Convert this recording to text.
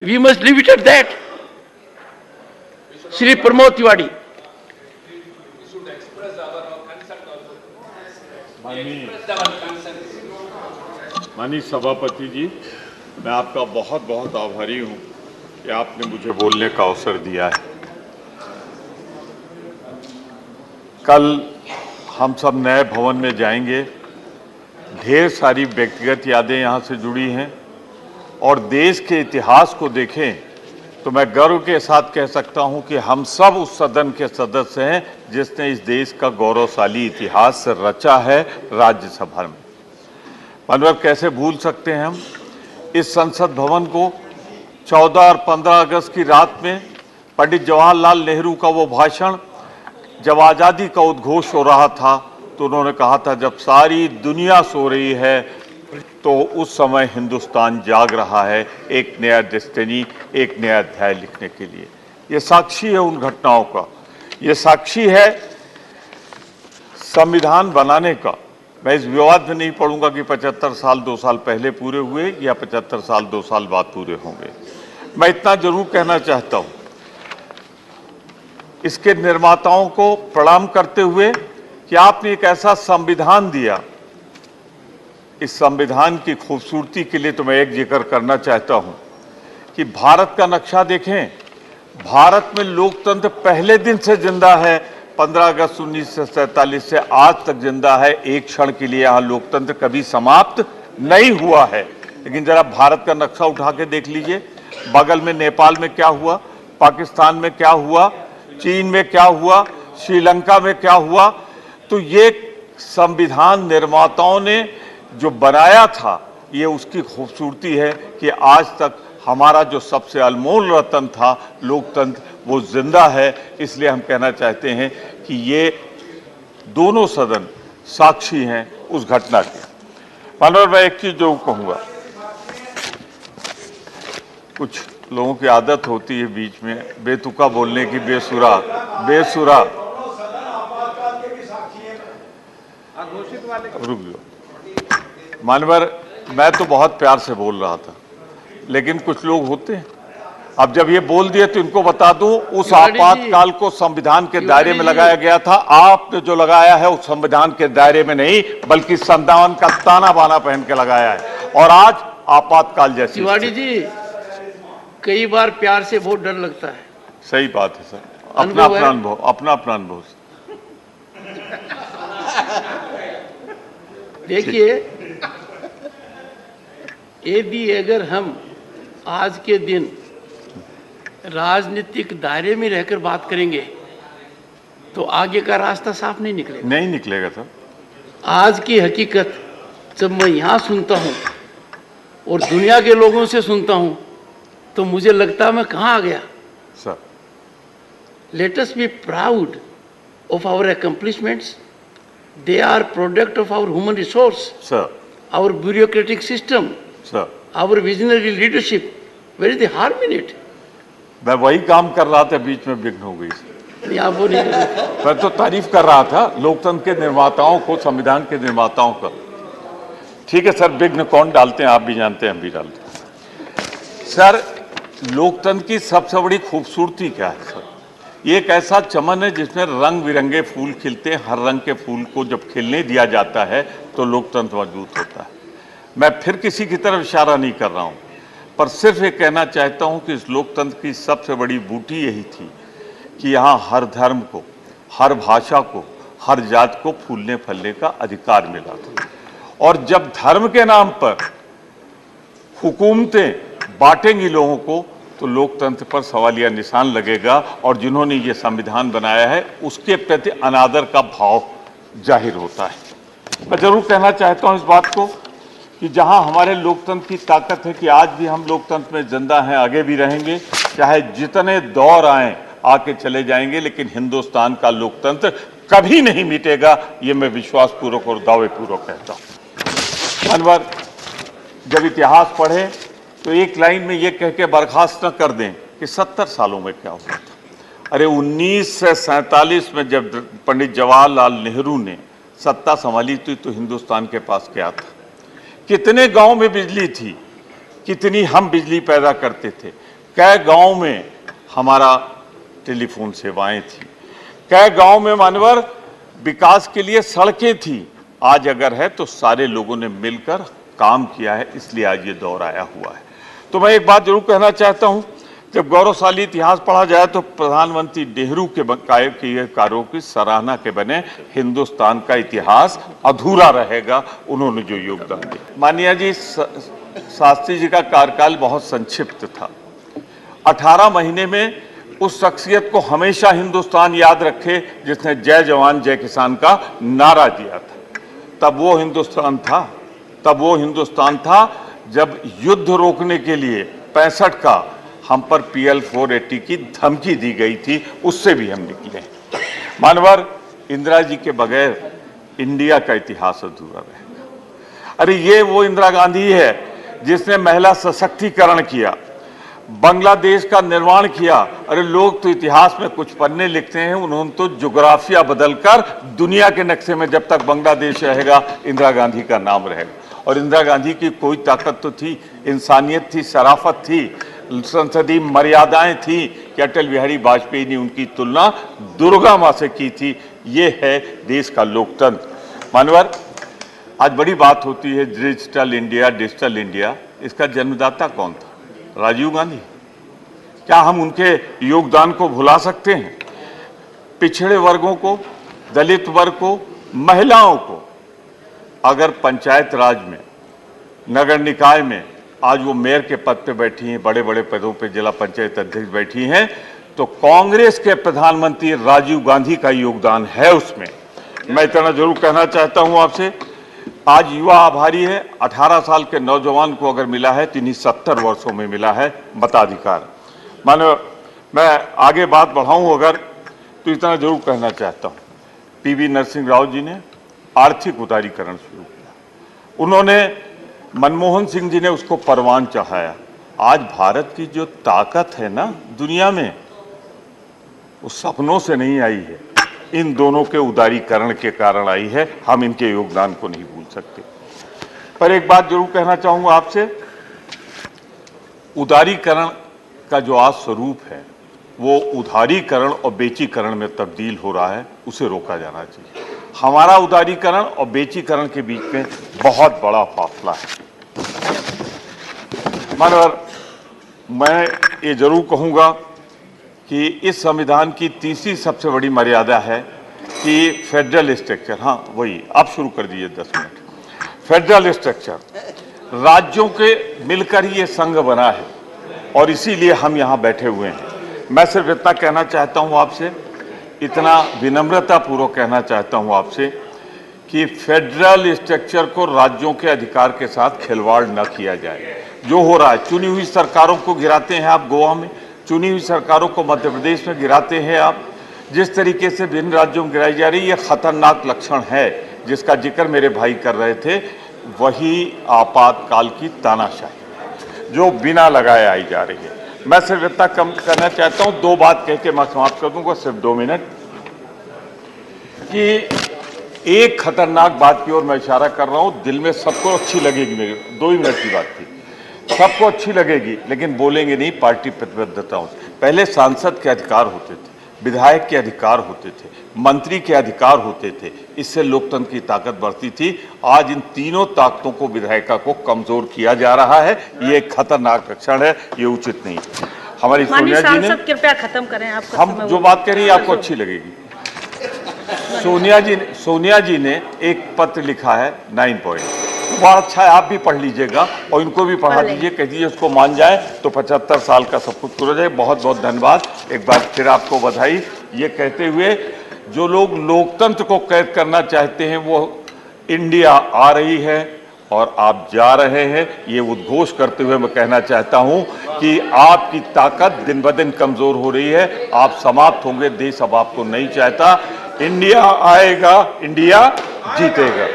We must leave it at that. Shri Pramod Tiwari. माननीय सभापति जी, मैं आपका बहुत बहुत आभारी हूं कि आपने मुझे बोलने का अवसर दिया है। कल हम सब नए भवन में जाएंगे। ढेर सारी व्यक्तिगत यादें यहां से जुड़ी हैं और देश के इतिहास को देखें तो मैं गर्व के साथ कह सकता हूं कि हम सब उस सदन के सदस्य हैं जिसने इस देश का गौरवशाली इतिहास रचा है राज्यसभा में। मतलब कैसे भूल सकते हैं हम इस संसद भवन को 14 और 15 अगस्त की रात में पंडित जवाहरलाल नेहरू का वो भाषण, जब आज़ादी का उद्घोष हो रहा था तो उन्होंने कहा था जब सारी दुनिया सो रही है तो उस समय हिंदुस्तान जाग रहा है एक नया डेस्टिनी, एक नया अध्याय लिखने के लिए। ये साक्षी है उन घटनाओं का, ये साक्षी है संविधान बनाने का। मैं इस विवाद में नहीं पढ़ूंगा कि 75 साल 2 साल पहले पूरे हुए या 75 साल 2 साल बाद पूरे होंगे। मैं इतना जरूर कहना चाहता हूं, इसके निर्माताओं को प्रणाम करते हुए कि आपने एक ऐसा संविधान दिया। इस संविधान की खूबसूरती के लिए तो मैं एक जिक्र करना चाहता हूं कि भारत का नक्शा देखें। भारत में लोकतंत्र पहले दिन से जिंदा है, 15 अगस्त 1947 से आज तक जिंदा है। एक क्षण के लिए यहां लोकतंत्र कभी समाप्त नहीं हुआ है। लेकिन जरा भारत का नक्शा उठा के देख लीजिए, बगल में नेपाल में क्या हुआ, पाकिस्तान में क्या हुआ, चीन में क्या हुआ, श्रीलंका में क्या हुआ। तो ये संविधान निर्माताओं ने जो बनाया था, ये उसकी खूबसूरती है कि आज तक हमारा जो सबसे अनमोल रत्न था लोकतंत्र, वो जिंदा है। इसलिए हम कहना चाहते हैं कि ये दोनों सदन साक्षी हैं उस घटना के। मानव, मैं एक चीज जो कहूंगा, कुछ लोगों की आदत होती है बीच में बेतुका बोलने की, बेसुरा रुक जाओ मानवर, मैं तो बहुत प्यार से बोल रहा था, लेकिन कुछ लोग होते हैं, अब जब ये बोल दिए तो इनको बता दूं, उस आपातकाल को संविधान के दायरे में लगाया गया था। आपने जो लगाया है उस संविधान के दायरे में नहीं, बल्कि संविधान का ताना बाना पहन के लगाया है। और आज आपातकाल जैसी। तिवारी जी, कई बार प्यार से बहुत डर लगता है। सही बात है सर, अपना अपना अनुभव। देखिए, यदि अगर हम आज के दिन राजनीतिक दायरे में रहकर बात करेंगे तो आगे का रास्ता साफ नहीं निकलेगा सर। आज की हकीकत जब मैं यहाँ सुनता हूँ और दुनिया के लोगों से सुनता हूँ तो मुझे लगता है मैं कहाँ आ गया sir. Let us be proud of our accomplishments. They are product of our human resource, sir, our bureaucratic system, sir, our visionary leadership. Where is the harm in it? मैं वही काम कर रहा था, बीच में विघ्न हो गई। नहीं, आप वो नहीं कर रहे। मैं तो तारीफ कर रहा था लोकतंत्र के निर्माताओं को, संविधान के निर्माताओं का। ठीक है सर, विघ्न कौन डालते हैं आप भी जानते हैं, हम भी डालते हैं। सर, लोकतंत्र की सबसे बड़ी खूबसूरती क्या है सर? ये एक ऐसा चमन है जिसमें रंग बिरंगे फूल खिलते हैं। हर रंग के फूल को जब खिलने दिया जाता है तो लोकतंत्र मजबूत होता है। मैं फिर किसी की तरफ इशारा नहीं कर रहा हूं, पर सिर्फ ये कहना चाहता हूं कि इस लोकतंत्र की सबसे बड़ी बूटी यही थी कि यहाँ हर धर्म को, हर भाषा को, हर जात को फूलने फलने का अधिकार मिला था। और जब धर्म के नाम पर हुकूमतें बांटेंगी लोगों को तो लोकतंत्र पर सवालिया निशान लगेगा और जिन्होंने ये संविधान बनाया है उसके प्रति अनादर का भाव जाहिर होता है। मैं जरूर कहना चाहता हूं इस बात को कि जहां हमारे लोकतंत्र की ताकत है कि आज भी हम लोकतंत्र में जिंदा हैं, आगे भी रहेंगे, चाहे जितने दौर आए आके चले जाएंगे, लेकिन हिंदुस्तान का लोकतंत्र कभी नहीं मिटेगा। ये मैं विश्वास पूर्वक और दावे पूर्वक कहता हूं। अनवर, जब इतिहास पढ़े तो एक लाइन में ये कह के बर्खास्त न कर दें कि 70 सालों में क्या हुआ था। अरे 1947 में जब पंडित जवाहरलाल नेहरू ने सत्ता संभाली थी तो हिंदुस्तान के पास क्या था? कितने गांव में बिजली थी, कितनी हम बिजली पैदा करते थे। कई गांव में हमारा टेलीफोन सेवाएं थी, कई गांव में मानवर विकास के लिए सड़कें थी। आज अगर है तो सारे लोगों ने मिलकर काम किया है, इसलिए आज ये दौर आया हुआ है। तो मैं एक बात जरूर कहना चाहता हूं, जब गौरवशाली इतिहास पढ़ा जाए तो प्रधानमंत्री नेहरू के किए कार्यों की सराहना के बने हिंदुस्तान का इतिहास अधूरा रहेगा। उन्होंने जो योगदान दिया। माननीय जी, शास्त्री जी का कार्यकाल बहुत संक्षिप्त था। 18 महीने में उस शख्सियत को हमेशा हिंदुस्तान याद रखे जिसने जय जवान जय किसान का नारा दिया था। तब वो हिंदुस्तान था जब युद्ध रोकने के लिए 65 का हम पर PL 480 की धमकी दी गई थी, उससे भी हम निकले। मानवर, इंदिरा जी के बगैर इंडिया का इतिहास अधूरा रहेगा। अरे ये वो इंदिरा गांधी है जिसने महिला सशक्तिकरण किया, बांग्लादेश का निर्माण किया। अरे लोग तो इतिहास में कुछ पन्ने लिखते हैं, उन्होंने तो ज्योग्राफिया बदलकर दुनिया के नक्शे में जब तक बांग्लादेश रहेगा इंदिरा गांधी का नाम रहेगा। और इंदिरा गांधी की कोई ताकत तो थी, इंसानियत थी, शराफत थी, संसदीय मर्यादाएं थी कि अटल बिहारी वाजपेयी ने उनकी तुलना दुर्गा मां से की थी। ये है देश का लोकतंत्र। मानवर, आज बड़ी बात होती है डिजिटल इंडिया। इसका जन्मदाता कौन था? राजीव गांधी। क्या हम उनके योगदान को भुला सकते हैं? पिछड़े वर्गों को, दलित वर्ग को, महिलाओं को अगर पंचायत राज में, नगर निकाय में आज वो मेयर के पद पे बैठी हैं, बड़े बड़े पदों पे जिला पंचायत अध्यक्ष बैठी हैं, तो कांग्रेस के प्रधानमंत्री राजीव गांधी का योगदान है उसमें। मैं इतना जरूर कहना चाहता हूं आपसे, आज युवा आभारी है। 18 साल के नौजवान को अगर मिला है तो इन्हीं 70 वर्षों में मिला है मताधिकार। मानो मैं आगे बात बढ़ाऊं अगर तो इतना जरूर कहना चाहता हूं, PV नरसिंह राव जी ने आर्थिक उदारीकरण शुरू किया। उन्होंने, मनमोहन सिंह जी ने उसको परवान चढ़ाया। आज भारत की जो ताकत है ना दुनिया में, वो सपनों से नहीं आई है, इन दोनों के उदारीकरण के कारण आई है। हम इनके योगदान को नहीं भूल सकते। पर एक बात जरूर कहना चाहूंगा आपसे, उदारीकरण का जो आज स्वरूप है वो उधारीकरण और बेचीकरण में तब्दील हो रहा है, उसे रोका जाना चाहिए। हमारा उदारीकरण और बेचीकरण के बीच में बहुत बड़ा फासला है। मानवर, मैं ये जरूर कहूंगा कि इस संविधान की तीसरी सबसे बड़ी मर्यादा है कि फेडरल स्ट्रक्चर, हाँ वही, आप शुरू कर दीजिए 10 मिनट। फेडरल स्ट्रक्चर, राज्यों के मिलकर ही ये संघ बना है और इसीलिए हम यहाँ बैठे हुए हैं। मैं सिर्फ इतना कहना चाहता हूँ आपसे, इतना विनम्रतापूर्वक कहना चाहता हूँ आपसे कि फेडरल स्ट्रक्चर को राज्यों के अधिकार के साथ खिलवाड़ न किया जाए। जो हो रहा है, चुनी हुई सरकारों को गिराते हैं आप गोवा में, चुनी हुई सरकारों को मध्य प्रदेश में गिराते हैं आप, जिस तरीके से विभिन्न राज्यों में गिराई जा रही है, ये खतरनाक लक्षण है जिसका जिक्र मेरे भाई कर रहे थे। वही आपातकाल की तानाशाही जो बिना लगाए आई जा रही है। मैं सिर्फ इतना कम करना चाहता हूं, 2 बात कह के मैं समाप्त कर दूंगा, सिर्फ 2 मिनट, कि एक खतरनाक बात की ओर मैं इशारा कर रहा हूं, दिल में सबको अच्छी लगेगी, मेरी 2 ही मिनट की बात थी, सबको अच्छी लगेगी लेकिन बोलेंगे नहीं पार्टी प्रतिबद्धताओं से। पहले सांसद के अधिकार होते थे, विधायक के अधिकार होते थे, मंत्री के अधिकार होते थे, इससे लोकतंत्र की ताकत बढ़ती थी। आज इन तीनों ताकतों को, विधायिका को कमजोर किया जा रहा है। ये एक खतरनाक लक्षण है, ये उचित नहीं है। हमारी सोनिया जी ने, कृपया खत्म करें, आपका हम जो बात कह रही है आपको अच्छी लगेगी। सोनिया जी ने एक पत्र लिखा है 9 पॉइंट, बड़ा अच्छा है, आप भी पढ़ लीजिएगा और इनको भी पढ़ा दीजिए, कह दीजिए उसको मान जाए तो 75 साल का सब कुछ हो जाए। बहुत बहुत धन्यवाद, एक बार फिर आपको बधाई। ये कहते हुए, जो लोग लोकतंत्र को कैद करना चाहते हैं वो इंडिया आ रही है और आप जा रहे हैं, ये उद्घोष करते हुए मैं कहना चाहता हूं कि आपकी ताकत दिन ब दिन कमजोर हो रही है, आप समाप्त होंगे, देश अब आपको नहीं चाहता। इंडिया आएगा, इंडिया जीतेगा।